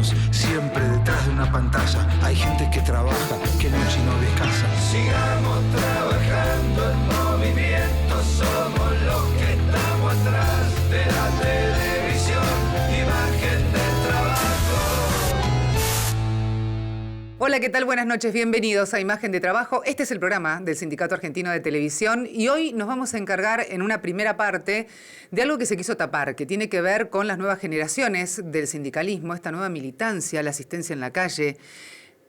todos, siempre detrás de una pantalla. Hay gente que trabaja, que noche y no descansa. Sigamos trabajando en movimiento, somos los que estamos atrás de la televisión, imagen de trabajo. Hola, ¿qué tal? Buenas noches, bienvenidos a Imagen de Trabajo. Este es el programa del Sindicato Argentino de Televisión y hoy nos vamos a encargar en una primera parte de algo que se quiso tapar, que tiene que ver con las nuevas generaciones del sindicalismo, esta nueva militancia, la asistencia en la calle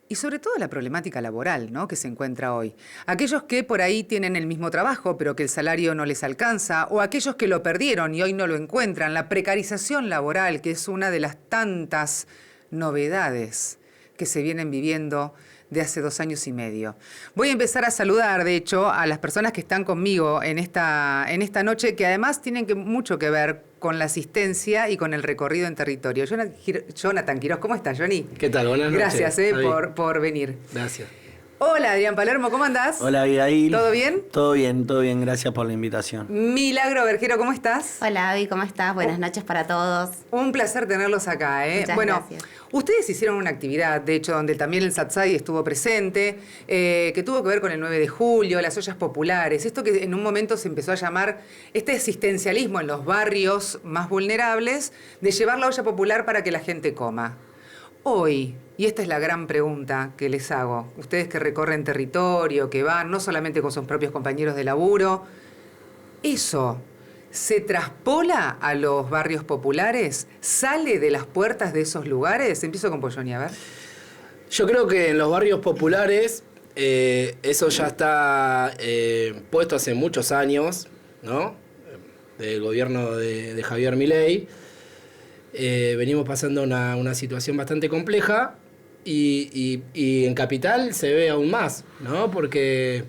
y sobre todo la problemática laboral, ¿no?, que se encuentra hoy. Aquellos que por ahí tienen el mismo trabajo pero que el salario no les alcanza, o aquellos que lo perdieron y hoy no lo encuentran, la precarización laboral, que es una de las tantas novedades que se vienen viviendo de hace 2 años y medio. Voy a empezar a saludar, de hecho, a las personas que están conmigo en esta noche, que además tienen mucho que ver con la asistencia y con el recorrido en territorio. Jonathan Quiroz, ¿cómo estás, Johnny? ¿Qué tal? Buenas noches. Gracias por venir. Gracias. Hola, Adrián Palermo, ¿cómo andás? Hola, Abigail. ¿Todo bien? Todo bien, gracias por la invitación. Milagro Vergero, ¿cómo estás? Hola, Abby, ¿cómo estás? Buenas noches para todos. Un placer tenerlos acá, ¿eh? Muchas gracias. Ustedes hicieron una actividad, de hecho, donde también el SATSAI estuvo presente, que tuvo que ver con el 9 de julio, las ollas populares, esto que en un momento se empezó a llamar este asistencialismo en los barrios más vulnerables, de llevar la olla popular para que la gente coma. Hoy, y esta es la gran pregunta que les hago, ustedes que recorren territorio, que van no solamente con sus propios compañeros de laburo, ¿eso se traspola a los barrios populares? ¿Sale de las puertas de esos lugares? Empiezo con Polloni, a ver. Yo creo que en los barrios populares eso ya está puesto hace muchos años, ¿no? Del gobierno de Javier Milei. Venimos pasando una situación bastante compleja y en Capital se ve aún más, ¿no? Porque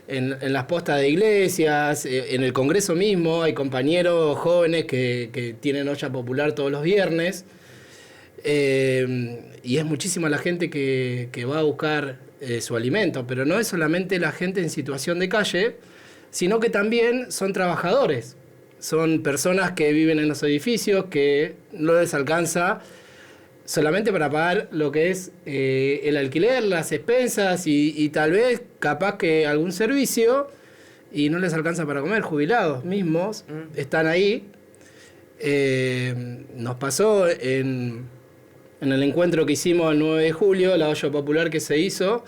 en las postas de iglesias, en el Congreso mismo, hay compañeros jóvenes que tienen olla popular todos los viernes y es muchísima la gente que va a buscar su alimento, pero no es solamente la gente en situación de calle, sino que también son trabajadores. Son personas que viven en los edificios, que no les alcanza solamente para pagar lo que es el alquiler, las expensas y tal vez capaz que algún servicio y no les alcanza para comer. Jubilados mismos están ahí. Nos pasó en el encuentro que hicimos el 9 de julio, la olla popular que se hizo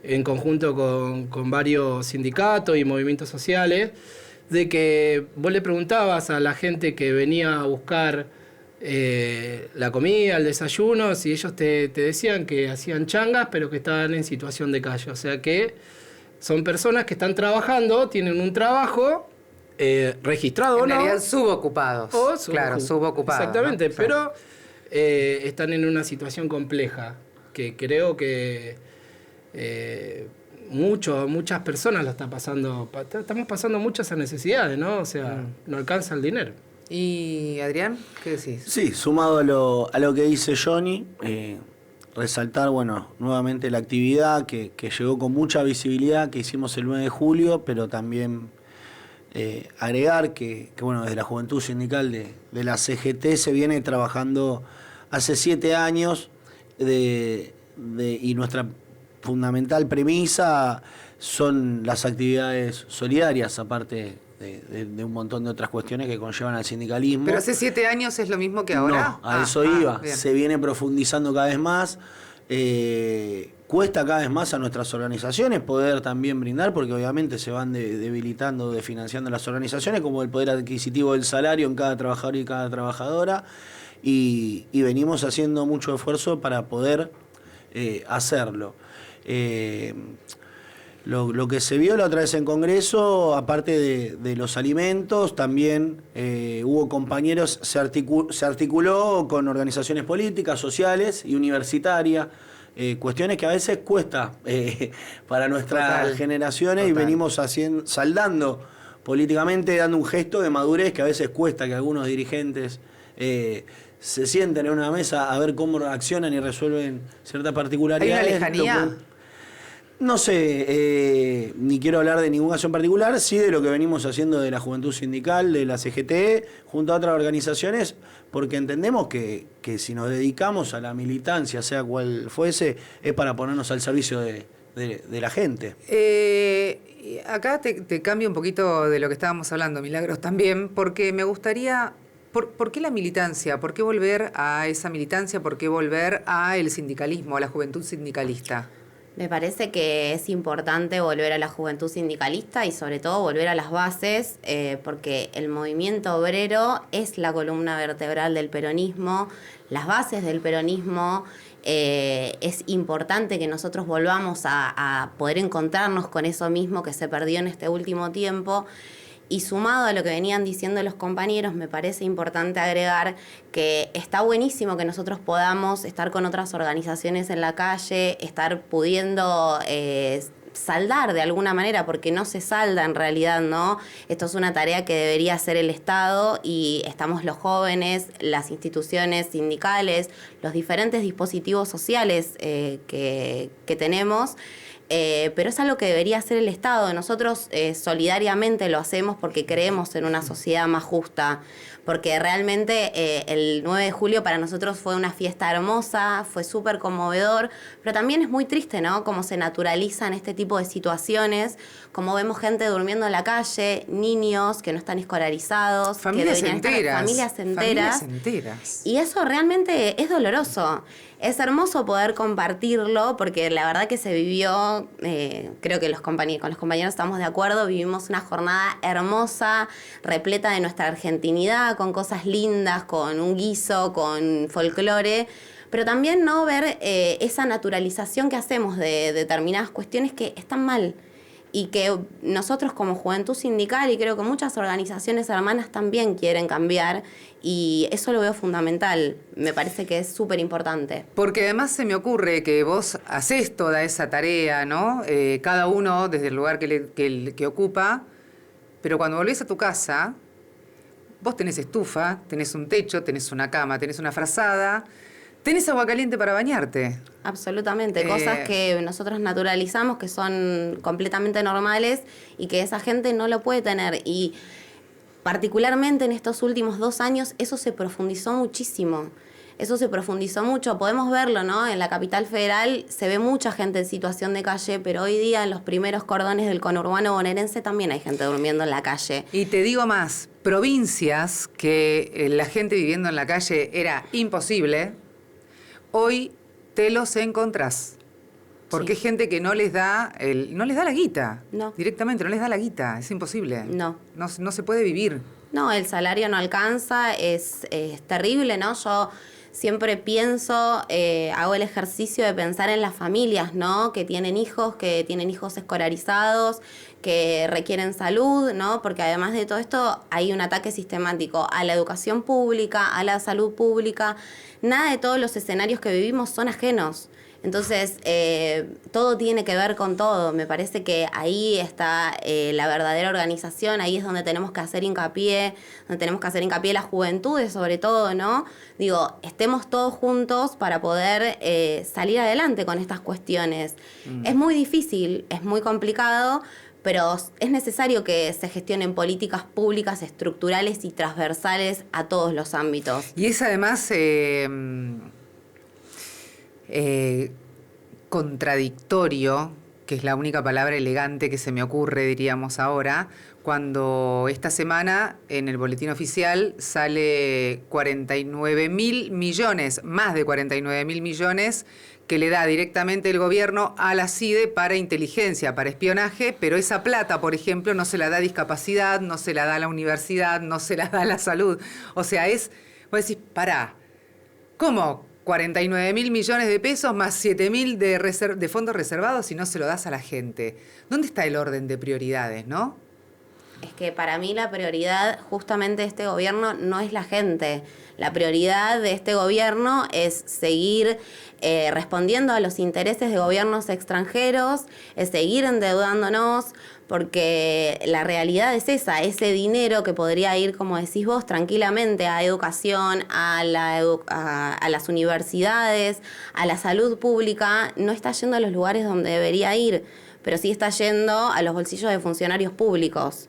en conjunto con varios sindicatos y movimientos sociales, de que vos le preguntabas a la gente que venía a buscar la comida, el desayuno, si ellos te decían que hacían changas, pero que estaban en situación de calle. O sea que son personas que están trabajando, tienen un trabajo registrado o no. En realidad subocupados. Claro, subocupados. Exactamente, ¿no? pero están en una situación compleja, que creo que muchas personas la están pasando, estamos pasando muchas necesidades, ¿no? O sea, no alcanza el dinero. Y Adrián, ¿qué decís? Sí, sumado a lo que dice Johnny, resaltar, bueno, nuevamente la actividad que llegó con mucha visibilidad que hicimos el 9 de julio, pero también agregar que bueno, desde la Juventud Sindical de la CGT se viene trabajando hace 7 años y nuestra fundamental premisa son las actividades solidarias, aparte de un montón de otras cuestiones que conllevan al sindicalismo. ¿Pero hace 7 años es lo mismo que ahora? No, a eso iba. Bien. Se viene profundizando cada vez más. Cuesta cada vez más a nuestras organizaciones poder también brindar, porque obviamente se van debilitando, desfinanciando las organizaciones, como el poder adquisitivo del salario en cada trabajador y cada trabajadora. Y venimos haciendo mucho esfuerzo para poder hacerlo. Lo que se vio la otra vez en Congreso, aparte de los alimentos, también hubo compañeros, se articuló con organizaciones políticas, sociales y universitarias, cuestiones que a veces cuesta para nuestras generaciones. Total. Y venimos saldando políticamente, dando un gesto de madurez que a veces cuesta que algunos dirigentes se sienten en una mesa a ver cómo reaccionan y resuelven ciertas particularidades. ¿Hay una lejanía? No sé, ni quiero hablar de ningún caso en particular, sí de lo que venimos haciendo de la Juventud Sindical, de la CGT, junto a otras organizaciones, porque entendemos que si nos dedicamos a la militancia, sea cual fuese, es para ponernos al servicio de la gente. Acá te cambio un poquito de lo que estábamos hablando, Milagros, también, porque me gustaría... ¿Por qué la militancia? ¿Por qué volver a esa militancia? ¿Por qué volver al sindicalismo, a la juventud sindicalista? Me parece que es importante volver a la juventud sindicalista y sobre todo volver a las bases, porque el movimiento obrero es la columna vertebral del peronismo, las bases del peronismo. Es importante que nosotros volvamos a poder encontrarnos con eso mismo que se perdió en este último tiempo. Y sumado a lo que venían diciendo los compañeros, me parece importante agregar que está buenísimo que nosotros podamos estar con otras organizaciones en la calle, estar pudiendo saldar de alguna manera, porque no se salda en realidad, ¿no? Esto es una tarea que debería hacer el Estado y estamos los jóvenes, las instituciones sindicales, los diferentes dispositivos sociales que tenemos. Pero es algo que debería hacer el Estado. Nosotros solidariamente lo hacemos porque creemos en una sociedad más justa, porque realmente el 9 de julio para nosotros fue una fiesta hermosa, fue súper conmovedor, pero también es muy triste, ¿no? Cómo se naturalizan este tipo de situaciones, cómo vemos gente durmiendo en la calle, niños que no están escolarizados, familias enteras. Familias enteras. Y eso realmente es doloroso. Es hermoso poder compartirlo porque la verdad que se vivió, creo que con los compañeros estamos de acuerdo, vivimos una jornada hermosa, repleta de nuestra argentinidad, con cosas lindas, con un guiso, con folclore, pero también no ver esa naturalización que hacemos de determinadas cuestiones que están mal. Y que nosotros como Juventud Sindical y creo que muchas organizaciones hermanas también quieren cambiar y eso lo veo fundamental, me parece que es súper importante. Porque además se me ocurre que vos hacés toda esa tarea, ¿no? Cada uno desde el lugar que ocupa, pero cuando volvés a tu casa, vos tenés estufa, tenés un techo, tenés una cama, tenés una frazada, tenés agua caliente para bañarte. Absolutamente, cosas que nosotros naturalizamos, que son completamente normales y que esa gente no lo puede tener. Y particularmente en estos últimos 2 años eso se profundizó muchísimo. Eso se profundizó mucho, podemos verlo, ¿no? En la capital federal se ve mucha gente en situación de calle, pero hoy día en los primeros cordones del conurbano bonaerense también hay gente durmiendo en la calle. Y te digo más, provincias que la gente viviendo en la calle era imposible, hoy te los encontrás. Porque hay gente que no les da la guita. No. Directamente, no les da la guita. Es imposible. No. No se puede vivir. No, el salario no alcanza, es terrible, ¿no? Yo siempre pienso, hago el ejercicio de pensar en las familias, ¿no? Que tienen hijos escolarizados, que requieren salud, ¿no? Porque además de todo esto hay un ataque sistemático a la educación pública, a la salud pública. Nada de todos los escenarios que vivimos son ajenos. Entonces, todo tiene que ver con todo. Me parece que ahí está la verdadera organización, ahí es donde tenemos que hacer hincapié, las juventudes sobre todo, ¿no? Digo, estemos todos juntos para poder salir adelante con estas cuestiones. Es muy difícil, es muy complicado, pero es necesario que se gestionen políticas públicas estructurales y transversales a todos los ámbitos. Y es además contradictorio, que es la única palabra elegante que se me ocurre, diríamos ahora, cuando esta semana en el boletín oficial sale 49.000 millones, más de 49.000 millones, que le da directamente el gobierno a la CIDE para inteligencia, para espionaje, pero esa plata, por ejemplo, no se la da a discapacidad, no se la da a la universidad, no se la da a la salud. O sea, vos decís, pará, ¿cómo 49.000 millones de pesos más 7.000 de fondos reservados si no se lo das a la gente? ¿Dónde está el orden de prioridades, no? Es que para mí la prioridad justamente de este gobierno no es la gente. La prioridad de este gobierno es seguir respondiendo a los intereses de gobiernos extranjeros, es seguir endeudándonos, porque la realidad es esa, ese dinero que podría ir, como decís vos, tranquilamente a educación, a las universidades, a la salud pública, no está yendo a los lugares donde debería ir, pero sí está yendo a los bolsillos de funcionarios públicos.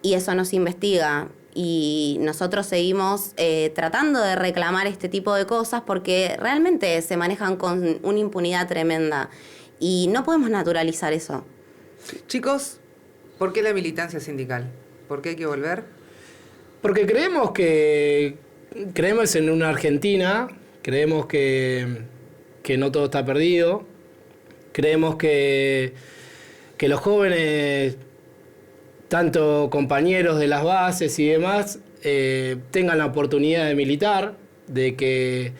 Y eso no se investiga. Y nosotros seguimos tratando de reclamar este tipo de cosas porque realmente se manejan con una impunidad tremenda. Y no podemos naturalizar eso. Chicos, ¿por qué la militancia sindical? ¿Por qué hay que volver? Porque creemos en una Argentina, creemos que no todo está perdido, creemos que los jóvenes, tanto compañeros de las bases y demás, tengan la oportunidad de militar, de que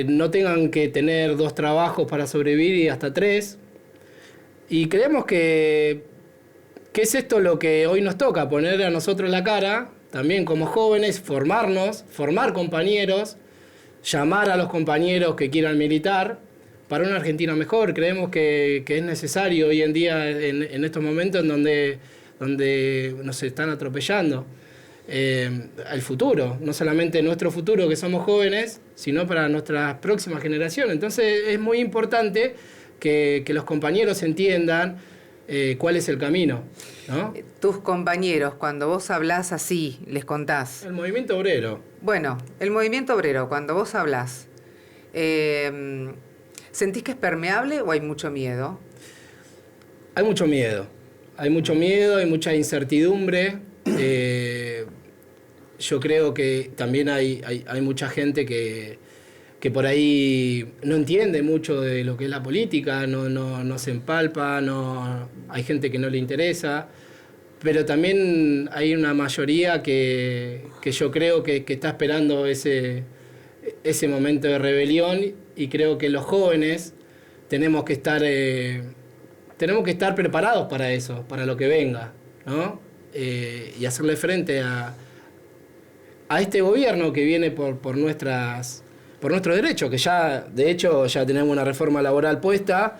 no tengan que tener 2 trabajos para sobrevivir y hasta 3. Y creemos que es esto lo que hoy nos toca, poner a nosotros la cara, también como jóvenes, formarnos, formar compañeros, llamar a los compañeros que quieran militar para una Argentina mejor. Creemos que es necesario hoy en día, en estos momentos en donde nos están atropellando el futuro, no solamente nuestro futuro que somos jóvenes, sino para nuestras próximas generaciones. Entonces es muy importante que los compañeros entiendan cuál es el camino, ¿no? Tus compañeros, cuando vos hablás así, les contás. El movimiento obrero. Bueno, el movimiento obrero, cuando vos hablás, ¿sentís que es permeable o hay mucho miedo? Hay mucho miedo, hay mucha incertidumbre. Yo creo que también hay mucha gente que por ahí no entiende mucho de lo que es la política, no se empalpa, hay gente que no le interesa, pero también hay una mayoría que yo creo que está esperando ese momento de rebelión, y creo que los jóvenes tenemos que estar preparados para eso, para lo que venga, ¿no? Y hacerle frente a este gobierno que viene por nuestros derechos, que ya, de hecho, ya tenemos una reforma laboral puesta.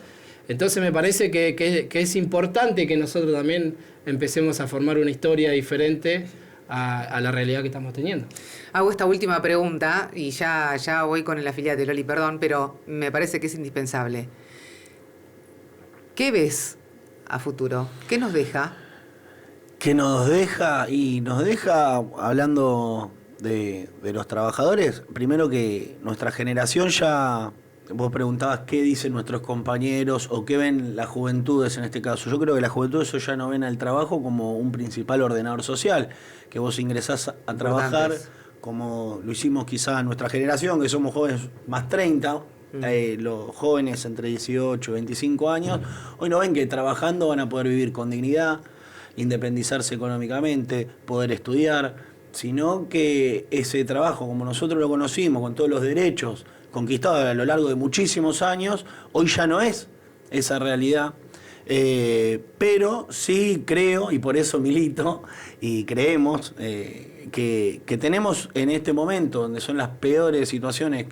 Entonces me parece que es importante que nosotros también empecemos a formar una historia diferente a la realidad que estamos teniendo. Hago esta última pregunta y ya voy con el afiliate, Loli, perdón, pero me parece que es indispensable. ¿Qué ves a futuro? ¿Qué nos deja? ¿Qué nos deja? Y nos deja, hablando de los trabajadores, primero que nuestra generación ya, vos preguntabas qué dicen nuestros compañeros o qué ven las juventudes en este caso. Yo creo que las juventudes ya no ven al trabajo como un principal ordenador social, que vos ingresás a trabajar como lo hicimos quizás nuestra generación, que somos jóvenes más 30, los jóvenes entre 18 y 25 años, hoy no ven que trabajando van a poder vivir con dignidad, independizarse económicamente, poder estudiar, sino que ese trabajo, como nosotros lo conocimos, con todos los derechos conquistados a lo largo de muchísimos años, hoy ya no es esa realidad. Pero sí creo, y por eso milito, y creemos que tenemos en este momento, donde son las peores situaciones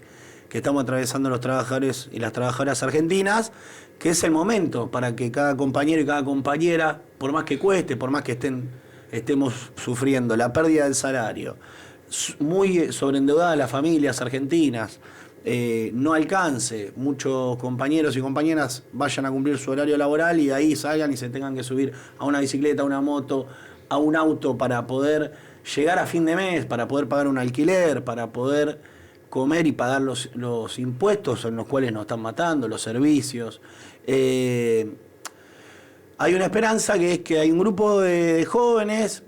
que estamos atravesando los trabajadores y las trabajadoras argentinas, que es el momento para que cada compañero y cada compañera, por más que cueste, por más que estemos sufriendo la pérdida del salario, muy sobreendeudadas las familias argentinas, no alcance, muchos compañeros y compañeras vayan a cumplir su horario laboral y de ahí salgan y se tengan que subir a una bicicleta, a una moto, a un auto para poder llegar a fin de mes, para poder pagar un alquiler, para poder comer y pagar los impuestos en los cuales nos están matando, los servicios. Hay una esperanza, que es que hay un grupo de jóvenes,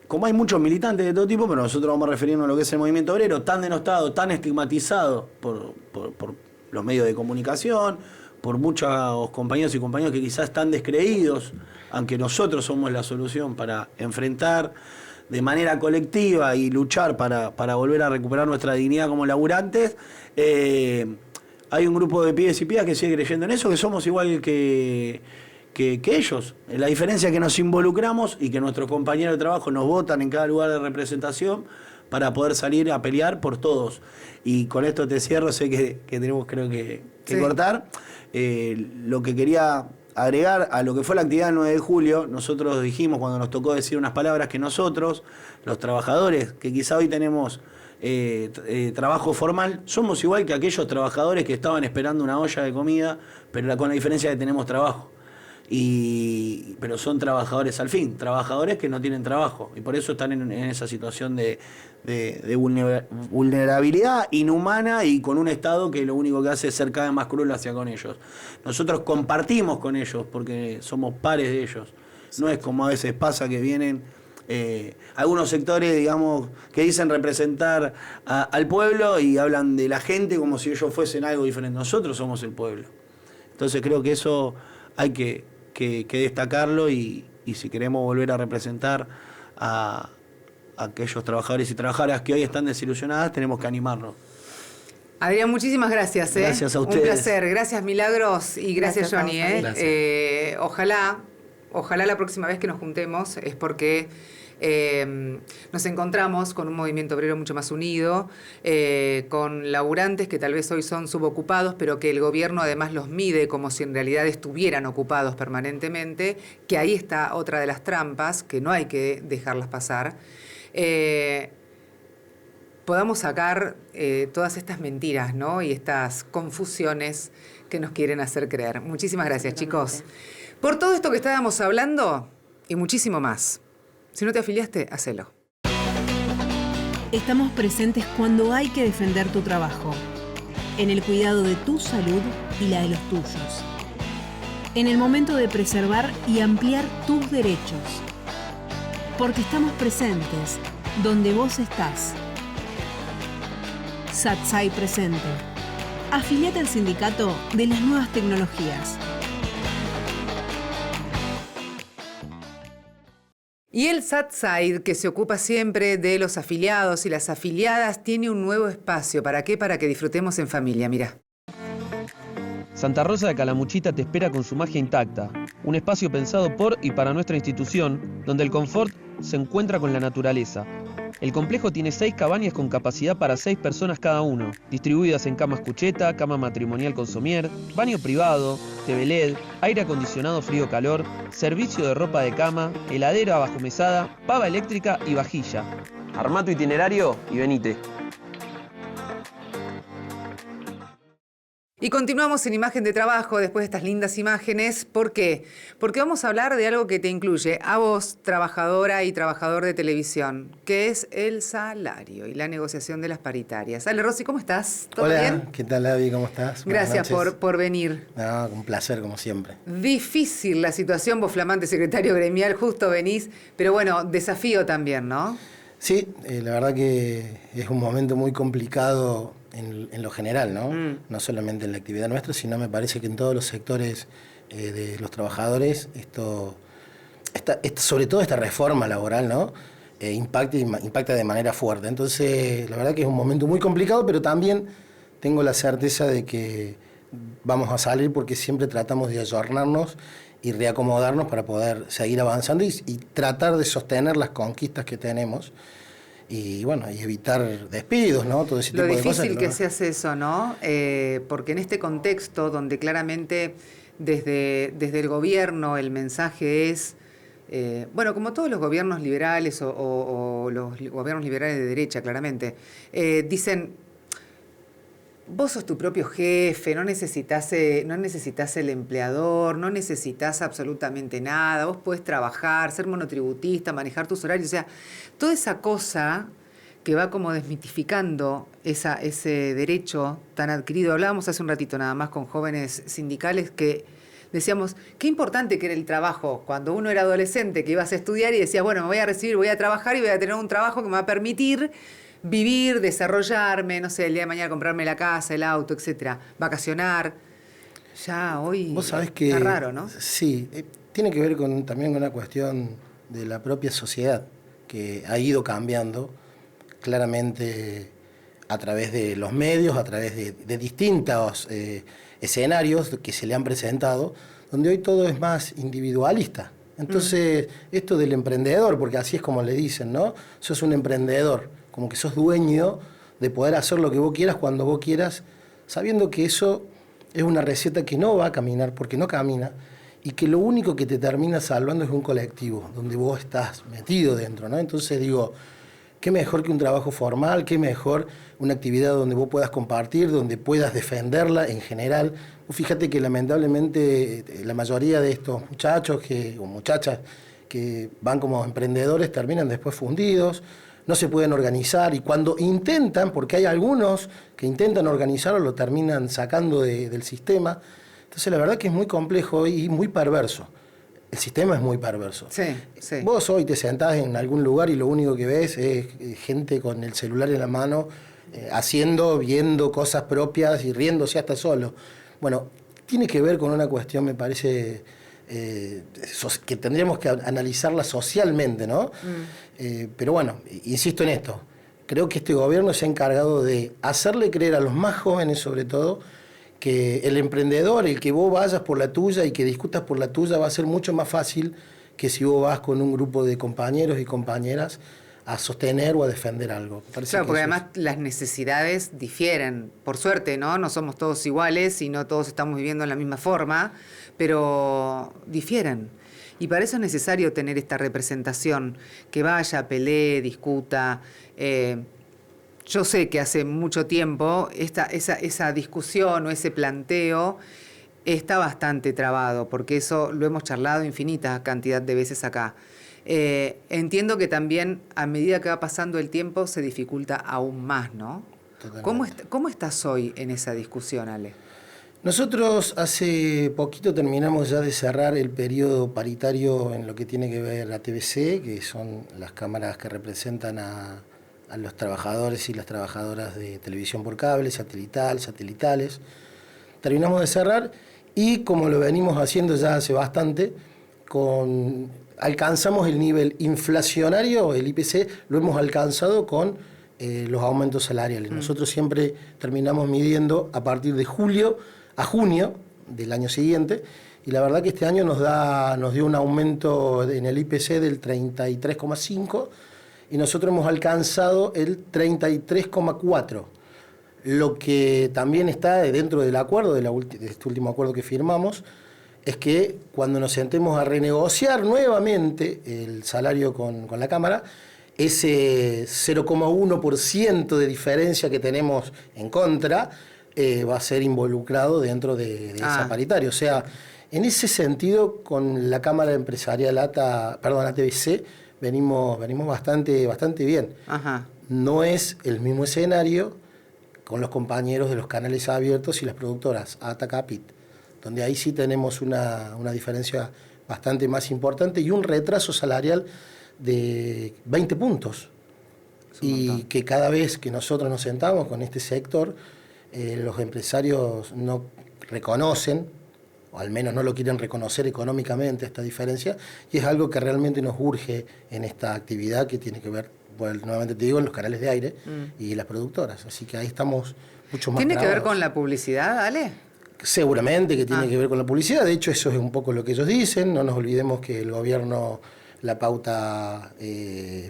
como hay muchos militantes de todo tipo, pero nosotros vamos a referirnos a lo que es el movimiento obrero, tan denostado, tan estigmatizado por los medios de comunicación, por muchos compañeros y compañeras que quizás están descreídos, aunque nosotros somos la solución para enfrentar de manera colectiva y luchar para volver a recuperar nuestra dignidad como laburantes. Hay un grupo de pibes y pibas que sigue creyendo en eso, que somos igual que que ellos. La diferencia es que nos involucramos y que nuestros compañeros de trabajo nos votan en cada lugar de representación para poder salir a pelear por todos. Y con esto te cierro, sé que tenemos creo que Sí. cortar. Lo que quería agregar a lo que fue la actividad del 9 de julio, nosotros dijimos cuando nos tocó decir unas palabras que nosotros, los trabajadores, que quizá hoy tenemos trabajo formal, somos igual que aquellos trabajadores que estaban esperando una olla de comida, pero con la diferencia de que tenemos trabajo. Pero son trabajadores al fin, trabajadores que no tienen trabajo y por eso están en esa situación de vulnerabilidad inhumana y con un Estado que lo único que hace es ser cada vez más cruel hacia con ellos. Nosotros compartimos con ellos porque somos pares de ellos. No es como a veces pasa que vienen algunos sectores, digamos, que dicen representar al pueblo y hablan de la gente como si ellos fuesen algo diferente. Nosotros somos el pueblo. Entonces creo que eso hay que destacarlo y si queremos volver a representar a aquellos trabajadores y trabajadoras que hoy están desilusionadas, tenemos que animarnos. Adrián, muchísimas gracias. Gracias a ustedes. Un placer. Gracias, Milagros, y gracias, Johnny. Ojalá la próxima vez que nos juntemos es porque nos encontramos con un movimiento obrero mucho más unido, con laburantes que tal vez hoy son subocupados, pero que el gobierno además los mide como si en realidad estuvieran ocupados permanentemente, que ahí está otra de las trampas, que no hay que dejarlas pasar. Podamos sacar todas estas mentiras, ¿no? Y estas confusiones que nos quieren hacer creer. Muchísimas gracias, chicos. Por todo esto que estábamos hablando y muchísimo más. Si no te afiliaste, hacelo. Estamos presentes cuando hay que defender tu trabajo, en el cuidado de tu salud y la de los tuyos, en el momento de preservar y ampliar tus derechos, porque estamos presentes donde vos estás. Satsai Presente. Afiliate al sindicato de las nuevas tecnologías. Y el SATSAID, que se ocupa siempre de los afiliados y las afiliadas, tiene un nuevo espacio. ¿Para qué? Para que disfrutemos en familia. Mirá. Santa Rosa de Calamuchita te espera con su magia intacta. Un espacio pensado por y para nuestra institución, donde el confort se encuentra con la naturaleza. El complejo tiene 6 cabañas con capacidad para 6 personas cada uno, distribuidas en camas cucheta, cama matrimonial con somier, baño privado, TV LED, aire acondicionado frío-calor, servicio de ropa de cama, heladera bajo mesada, pava eléctrica y vajilla. Armá tu itinerario y venite. Y continuamos en Imagen de Trabajo después de estas lindas imágenes. ¿Por qué? Porque vamos a hablar de algo que te incluye a vos, trabajadora y trabajador de televisión, que es el salario y la negociación de las paritarias. Ale Rossi, ¿cómo estás? ¿Todo Hola, bien? ¿qué tal, Abby? ¿Cómo estás? Buenas Gracias noches. por venir. No, un placer, como siempre. Difícil la situación, vos flamante secretario gremial, justo venís, pero bueno, desafío también, ¿no? Sí, la verdad que es un momento muy complicado en lo general, ¿no? No solamente en la actividad nuestra, sino me parece que en todos los sectores de los trabajadores, sobre todo esta reforma laboral, ¿no? Impacta de manera fuerte. Entonces, la verdad que es un momento muy complicado, pero también tengo la certeza de que vamos a salir porque siempre tratamos de ayornarnos y reacomodarnos para poder seguir avanzando y tratar de sostener las conquistas que tenemos. Y bueno, y evitar despidos, ¿no? Todo ese tipo de cosas. Lo difícil que se hace eso, ¿no? Porque en este contexto donde claramente desde el gobierno el mensaje es, bueno, como todos los gobiernos liberales o los gobiernos liberales de derecha, claramente, dicen, vos sos tu propio jefe, no necesitas el empleador, no necesitas absolutamente nada, vos podés trabajar, ser monotributista, manejar tus horarios, o sea, toda esa cosa que va como desmitificando ese derecho tan adquirido. Hablábamos hace un ratito nada más con jóvenes sindicales que decíamos, qué importante que era el trabajo cuando uno era adolescente, que ibas a estudiar y decías, bueno, me voy a recibir, voy a trabajar y voy a tener un trabajo que me va a permitir vivir, desarrollarme, no sé, el día de mañana comprarme la casa, el auto, etcétera, vacacionar. Ya hoy Vos sabés que, está raro, ¿no? Sí, tiene que ver también con una cuestión de la propia sociedad, que ha ido cambiando claramente a través de los medios, a través de distintos escenarios que se le han presentado, donde hoy todo es más individualista. Entonces, esto del emprendedor, porque así es como le dicen, ¿no? Sos un emprendedor, como que sos dueño de poder hacer lo que vos quieras cuando vos quieras, sabiendo que eso es una receta que no va a caminar, porque no camina, y que lo único que te termina salvando es un colectivo, donde vos estás metido dentro, ¿no? Entonces digo, qué mejor que un trabajo formal, qué mejor una actividad donde vos puedas compartir, donde puedas defenderla en general. Fíjate que lamentablemente la mayoría de estos muchachos o muchachas que van como emprendedores terminan después fundidos, no se pueden organizar y cuando intentan, porque hay algunos que intentan organizarlo, lo terminan sacando del sistema. Entonces la verdad que es muy complejo y muy perverso. El sistema es muy perverso. Sí, sí. Vos hoy te sentás en algún lugar y lo único que ves es gente con el celular en la mano, viendo cosas propias y riéndose hasta solo. Bueno, tiene que ver con una cuestión, me parece, que tendríamos que analizarla socialmente, ¿no? Pero bueno, insisto en esto. Creo que este gobierno se ha encargado de hacerle creer a los más jóvenes, sobre todo, que el emprendedor, el que vos vayas por la tuya y que discutas por la tuya, va a ser mucho más fácil que si vos vas con un grupo de compañeros y compañeras a sostener o a defender algo. Claro, porque además las necesidades difieren. Por suerte, ¿no? No somos todos iguales y no todos estamos viviendo en la misma forma, pero difieren. Y para eso es necesario tener esta representación, que vaya, pelee, discuta. Yo sé que hace mucho tiempo esa discusión o ese planteo está bastante trabado, porque eso lo hemos charlado infinita cantidad de veces acá. Entiendo que también a medida que va pasando el tiempo se dificulta aún más, ¿no? ¿Cómo estás hoy en esa discusión, Ale? Nosotros hace poquito terminamos ya de cerrar el periodo paritario en lo que tiene que ver la TVC, que son las cámaras que representan a los trabajadores y las trabajadoras de televisión por cable, satelitales. Terminamos de cerrar y como lo venimos haciendo ya hace bastante, alcanzamos el nivel inflacionario, el IPC, lo hemos alcanzado con los aumentos salariales. Nosotros siempre terminamos midiendo a partir de julio a junio del año siguiente, y la verdad que este año nos dio un aumento en el IPC del 33,5%, y nosotros hemos alcanzado el 33,4%, lo que también está dentro del acuerdo, de este último acuerdo que firmamos, es que cuando nos sentemos a renegociar nuevamente el salario con la Cámara, ese 0,1% de diferencia que tenemos en contra va a ser involucrado dentro de esa paritaria. O sea, en ese sentido, con la Cámara Empresarial ATVC, venimos bastante bien. Ajá. No es el mismo escenario con los compañeros de los canales abiertos y las productoras, ATA-CAPIT, donde ahí sí tenemos una diferencia bastante más importante y un retraso salarial de 20 puntos. Y que cada vez que nosotros nos sentamos con este sector, los empresarios no reconocen, o al menos no lo quieren reconocer económicamente, esta diferencia, y es algo que realmente nos urge en esta actividad que tiene que ver, bueno, nuevamente te digo, en los canales de aire y las productoras. Así que ahí estamos mucho más ¿Tiene que ver con la publicidad, Ale? Seguramente que tiene que ver con la publicidad. De hecho, eso es un poco lo que ellos dicen. No nos olvidemos que el gobierno la pauta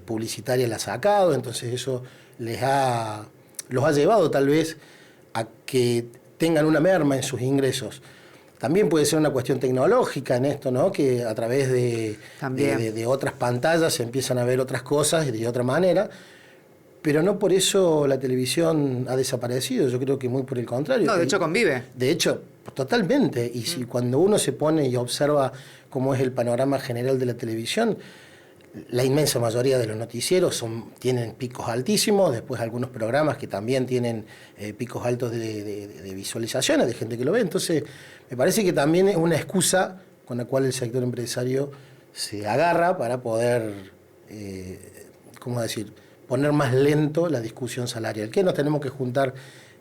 publicitaria la ha sacado, entonces eso los ha llevado tal vez a que tengan una merma en sus ingresos. También puede ser una cuestión tecnológica en esto, ¿no? Que a través de otras pantallas se empiezan a ver otras cosas de otra manera, pero no por eso la televisión ha desaparecido. Yo creo que muy por el contrario. No, de hecho convive. De hecho, totalmente. Y si cuando uno se pone y observa cómo es el panorama general de la televisión, la inmensa mayoría de los noticieros tienen picos altísimos, después algunos programas que también tienen picos altos de visualizaciones, de gente que lo ve. Entonces, me parece que también es una excusa con la cual el sector empresario se agarra para poder, poner más lento la discusión salarial. Que nos tenemos que juntar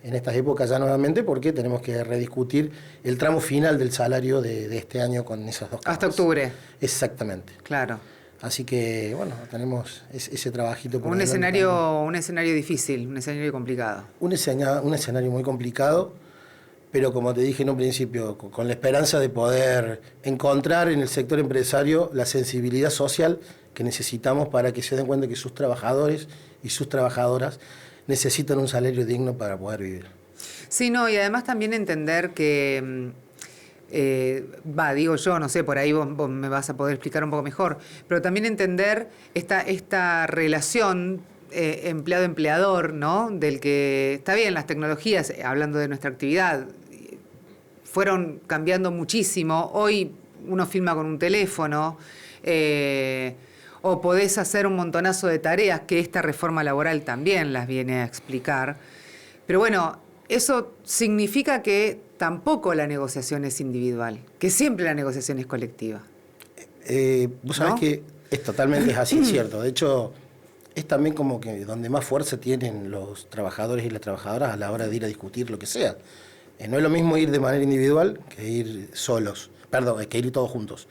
en estas épocas ya nuevamente porque tenemos que rediscutir el tramo final del salario de este año con esas dos cámaras. Hasta octubre. Exactamente. Claro. Así que, bueno, tenemos ese trabajito. Un escenario difícil, un escenario complicado. Un escenario muy complicado, pero como te dije en un principio, con la esperanza de poder encontrar en el sector empresario la sensibilidad social que necesitamos para que se den cuenta que sus trabajadores y sus trabajadoras necesitan un salario digno para poder vivir. Sí, no, y además también entender que, digo yo, no sé, por ahí vos me vas a poder explicar un poco mejor, pero también entender esta relación empleado-empleador, ¿no? Del que, está bien, las tecnologías, hablando de nuestra actividad, fueron cambiando muchísimo. Hoy uno filma con un teléfono, o podés hacer un montonazo de tareas que esta reforma laboral también las viene a explicar. Pero bueno, eso significa que tampoco la negociación es individual, que siempre la negociación es colectiva. Vos sabés, ¿no?, que es totalmente así, cierto. De hecho, es también como que donde más fuerza tienen los trabajadores y las trabajadoras a la hora de ir a discutir lo que sea. No es lo mismo ir de manera individual que ir solos, que ir todos juntos.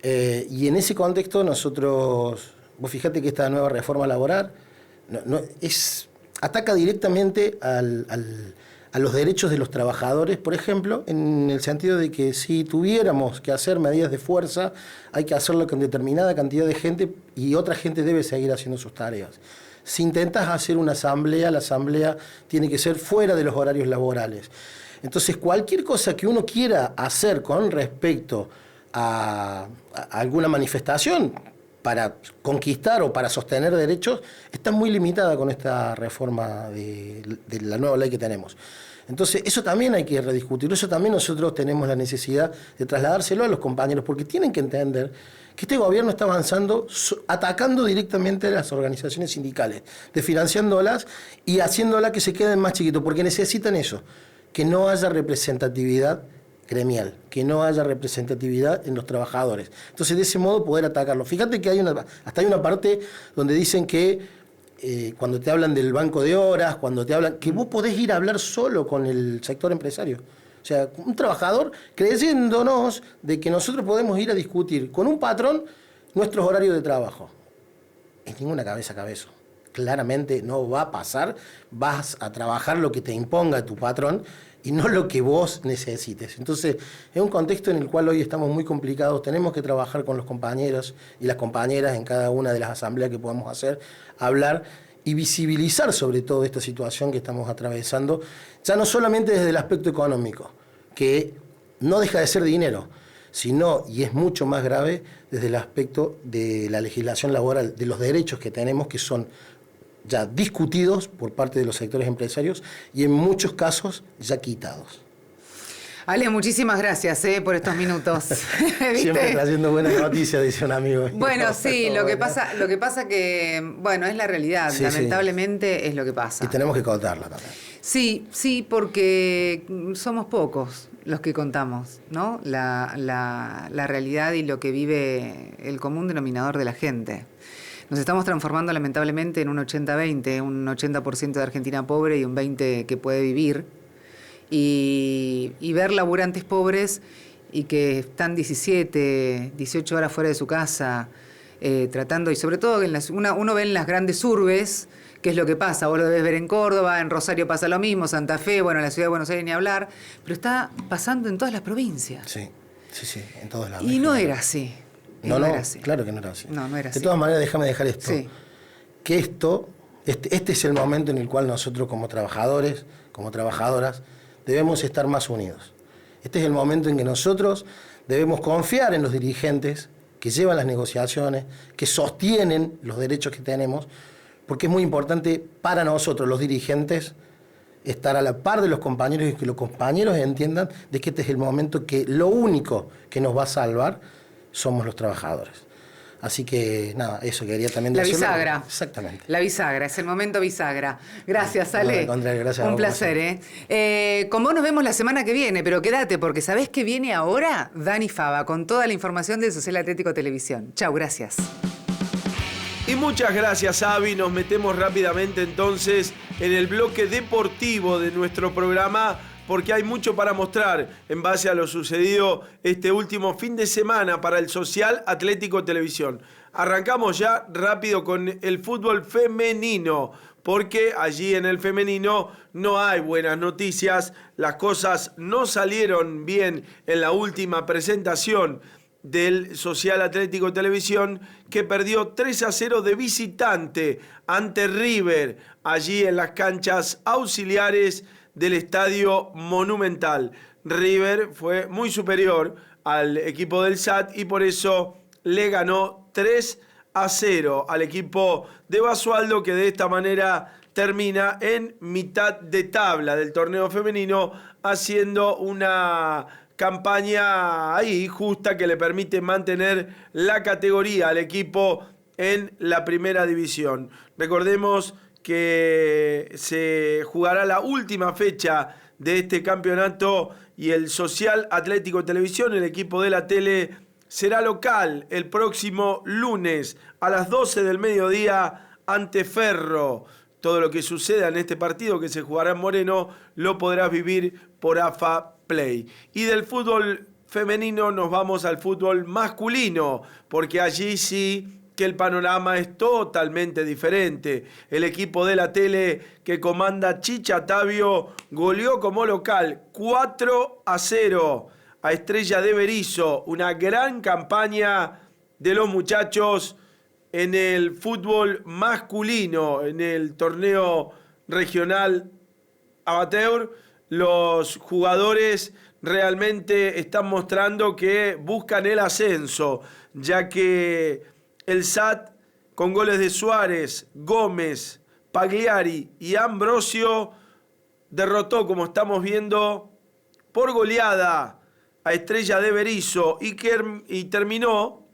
Y en ese contexto nosotros, vos fíjate que esta nueva reforma laboral ataca directamente a los derechos de los trabajadores, por ejemplo, en el sentido de que si tuviéramos que hacer medidas de fuerza, hay que hacerlo con determinada cantidad de gente y otra gente debe seguir haciendo sus tareas. Si intentas hacer una asamblea, la asamblea tiene que ser fuera de los horarios laborales. Entonces, cualquier cosa que uno quiera hacer con respecto a alguna manifestación para conquistar o para sostener derechos, está muy limitada con esta reforma de la nueva ley que tenemos. Entonces, eso también hay que rediscutirlo, eso también nosotros tenemos la necesidad de trasladárselo a los compañeros, porque tienen que entender que este gobierno está avanzando atacando directamente a las organizaciones sindicales, desfinanciándolas y haciéndolas que se queden más chiquitos, porque necesitan eso, que no haya representatividad gremial, que no haya representatividad en los trabajadores. Entonces, de ese modo poder atacarlo. Fíjate que hasta hay una parte donde dicen que cuando te hablan del banco de horas, cuando te hablan, que vos podés ir a hablar solo con el sector empresario. O sea, un trabajador creyéndonos de que nosotros podemos ir a discutir con un patrón nuestros horarios de trabajo. En ninguna cabeza cabe eso. Claramente no va a pasar. Vas a trabajar lo que te imponga tu patrón y no lo que vos necesites. Entonces, es un contexto en el cual hoy estamos muy complicados. Tenemos que trabajar con los compañeros y las compañeras en cada una de las asambleas que podamos hacer, hablar y visibilizar sobre todo esta situación que estamos atravesando, ya no solamente desde el aspecto económico, que no deja de ser dinero, sino, y es mucho más grave, desde el aspecto de la legislación laboral, de los derechos que tenemos, que son ya discutidos por parte de los sectores empresarios y en muchos casos ya quitados. Ale, muchísimas gracias por estos minutos. Siempre trayendo buenas noticias, dice un amigo. Bueno, sí, lo que pasa que, bueno, es la realidad, sí, lamentablemente sí. Es lo que pasa. Y tenemos que contarla también. Sí, porque somos pocos los que contamos, ¿no? La realidad y lo que vive el común denominador de la gente. Nos estamos transformando lamentablemente en un 80-20, un 80% de Argentina pobre y un 20% que puede vivir. Y ver laburantes pobres y que están 17, 18 horas fuera de su casa, tratando, y sobre todo uno ve en las grandes urbes, qué es lo que pasa. Vos lo debes ver en Córdoba, en Rosario pasa lo mismo, Santa Fe, bueno, en la ciudad de Buenos Aires ni hablar, pero está pasando en todas las provincias. Sí, en todos lados. Y no era así. No era así. Claro que no era así. No era así. De todas maneras, déjame dejar esto. Sí. Que este es el momento en el cual nosotros como trabajadores, como trabajadoras, debemos estar más unidos. Este es el momento en que nosotros debemos confiar en los dirigentes que llevan las negociaciones, que sostienen los derechos que tenemos, porque es muy importante para nosotros, los dirigentes, estar a la par de los compañeros y que los compañeros entiendan de que este es el momento que lo único que nos va a salvar somos los trabajadores. Así que, nada, eso quería también decirlo. La bisagra. Exactamente. La bisagra, es el momento bisagra. Gracias, Ale. Gracias. Un placer, Con vos nos vemos la semana que viene, pero quédate, porque ¿sabés qué viene ahora? Dani Fava, con toda la información del Social Atlético Televisión. Chau, gracias. Y muchas gracias, Avi. Nos metemos rápidamente entonces en el bloque deportivo de nuestro programa porque hay mucho para mostrar en base a lo sucedido este último fin de semana para el Social Atlético Televisión. Arrancamos ya rápido con el fútbol femenino, porque allí en el femenino no hay buenas noticias, las cosas no salieron bien en la última presentación del Social Atlético Televisión, que perdió 3-0 de visitante ante River, allí en las canchas auxiliares del Estadio Monumental. River fue muy superior al equipo del SAT y por eso le ganó 3-0 al equipo de Basualdo, que de esta manera termina en mitad de tabla del torneo femenino, haciendo una campaña ahí justa que le permite mantener la categoría al equipo en la primera división. Recordemos que se jugará la última fecha de este campeonato y el Social Atlético Televisión, el equipo de la tele, será local el próximo lunes a las 12 del mediodía ante Ferro. Todo lo que suceda en este partido que se jugará en Moreno lo podrás vivir por AFA Play. Y del fútbol femenino nos vamos al fútbol masculino, porque allí sí que el panorama es totalmente diferente. El equipo de la tele que comanda Chicha Tavio goleó como local 4-0 a Estrella de Berisso. Una gran campaña de los muchachos en el fútbol masculino, en el torneo regional amateur. Los jugadores realmente están mostrando que buscan el ascenso, ya que el SAT, con goles de Suárez, Gómez, Pagliari y Ambrosio, derrotó, como estamos viendo, por goleada a Estrella de Berisso y terminó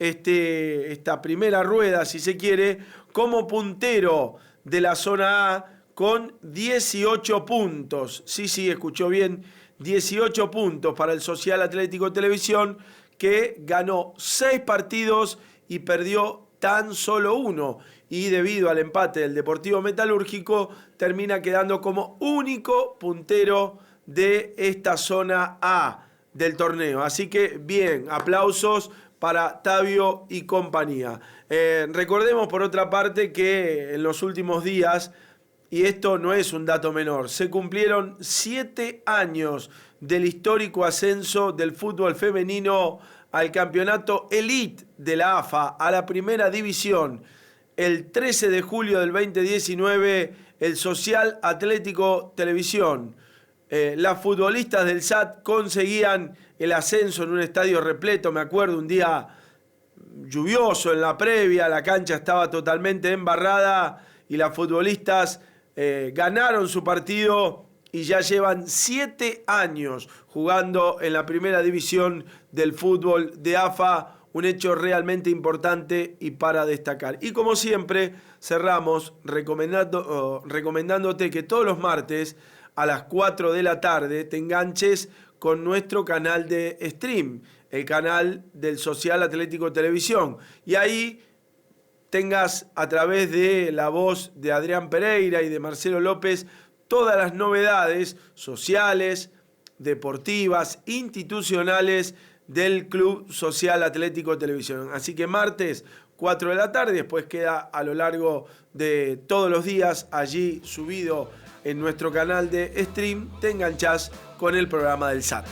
esta primera rueda, si se quiere, como puntero de la zona A con 18 puntos. Sí, escuchó bien, 18 puntos para el Social Atlético Televisión, que ganó 6 partidos y perdió tan solo 1. Y debido al empate del Deportivo Metalúrgico, termina quedando como único puntero de esta zona A del torneo. Así que bien, aplausos para Tavio y compañía. Recordemos por otra parte que en los últimos días, y esto no es un dato menor, se cumplieron 7 años del histórico ascenso del fútbol femenino al campeonato Elite de la AFA, a la primera división. El 13 de julio del 2019, el Social Atlético Televisión, las futbolistas del SAT conseguían el ascenso en un estadio repleto. Me acuerdo un día lluvioso en la previa, la cancha estaba totalmente embarrada y las futbolistas ganaron su partido y ya llevan 7 años jugando en la primera división del fútbol de AFA, un hecho realmente importante y para destacar. Y como siempre, cerramos recomendándote que todos los martes a las 4 de la tarde te enganches con nuestro canal de stream, el canal del Social Atlético Televisión. Y ahí tengas a través de la voz de Adrián Pereira y de Marcelo López todas las novedades sociales, deportivas, institucionales del Club Social Atlético Televisión. Así que martes, 4 de la tarde, después queda a lo largo de todos los días allí subido en nuestro canal de stream, te enganchás con el programa del SAT.